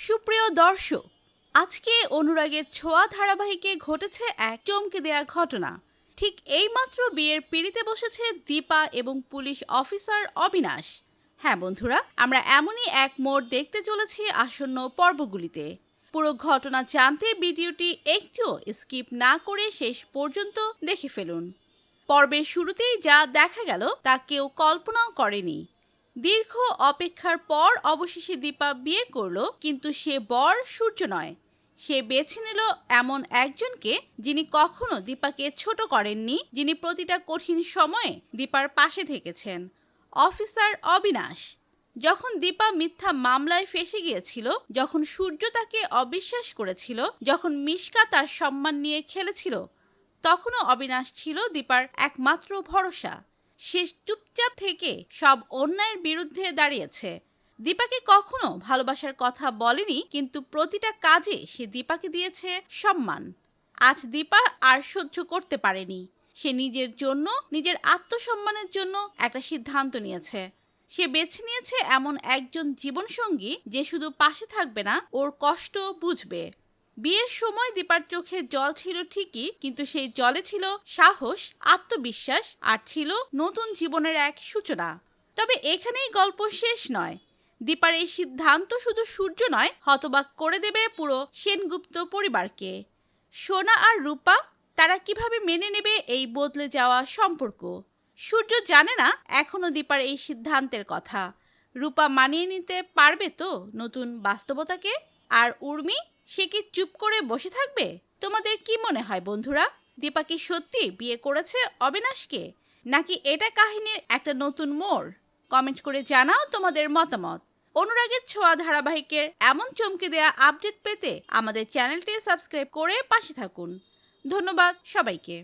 সুপ্রিয় দর্শক, আজকে অনুরাগের ছোঁয়া ধারাবাহিকে ঘটেছে এক চমকে দেয়া ঘটনা। ঠিক এইমাত্র বিয়ের পিঁড়িতে বসেছে দীপা এবং পুলিশ অফিসার অবিনাশ। হ্যাঁ বন্ধুরা, আমরা এমনই এক মোড় দেখতে চলেছি আসন্ন পর্বগুলিতে। পুরো ঘটনা জানতে ভিডিওটি একটুও স্কিপ না করে শেষ পর্যন্ত দেখে ফেলুন। পর্বের শুরুতেই যা দেখা গেল তা কেউ কল্পনাও করেনি। দীর্ঘ অপেক্ষার পর অবশেষে দীপা বিয়ে করলো, কিন্তু সে বর সূর্য নয়। সে বেছে নিল এমন একজনকে যিনি কখনো দীপাকে ছোট করেননি, যিনি প্রতিটা কঠিন সময়ে দীপার পাশে থেকেছেন, অফিসার অবিনাশ। যখন দীপা মিথ্যা মামলায় ফেঁসে গিয়েছিল, যখন সূর্য তাকে অবিশ্বাস করেছিল, যখন মিশকা তার সম্মান নিয়ে খেলেছিল, তখনও অবিনাশ ছিল দীপার একমাত্র ভরসা। সে চুপচাপ থেকে সব অন্যায়ের বিরুদ্ধে দাঁড়িয়েছে। দীপাকে কখনো ভালোবাসার কথা বলেনি, কিন্তু প্রতিটা কাজে সে দীপাকে দিয়েছে সম্মান। আজ দীপা আর সহ্য করতে পারেনি। সে নিজের জন্য, নিজের আত্মসম্মানের জন্য একটা সিদ্ধান্ত নিয়েছে। সে বেছে নিয়েছে এমন একজন জীবনসঙ্গী যে শুধু পাশে থাকবে না, ওর কষ্ট বুঝবে। বিয়ের সময় দীপার চোখে জল ছিল ঠিকই, কিন্তু সেই জলে ছিল সাহস, আত্মবিশ্বাস আর ছিল নতুন জীবনের এক সূচনা। তবে এখানেই গল্প শেষ নয়। দীপার এই সিদ্ধান্ত শুধু সূর্য নয়, হতবাক করে দেবে পুরো সেনগুপ্ত পরিবারকে। সোনা আর রূপা, তারা কিভাবে মেনে নেবে এই বদলে যাওয়া সম্পর্ক? সূর্য জানে না এখনো দীপার এই সিদ্ধান্তের কথা। রূপা মানিয়ে নিতে পারবে তো নতুন বাস্তবতাকে? আর উর্মি, সে কি চুপ করে বসে থাকবে? তোমাদের কি মনে হয় বন্ধুরা? দীপা কি সত্যি বিয়ে করেছে অবিনাশকে, নাকি এটা কাহিনীর একটা নতুন মোড়? কমেন্ট করে জানাও তোমাদের মতামত। অনুরাগের ছোঁয়া ধারাবাহিকের এমন চমকে দেয়া আপডেট পেতে আমাদের চ্যানেলটি সাবস্ক্রাইব করে পাশে থাকুন। ধন্যবাদ সবাইকে।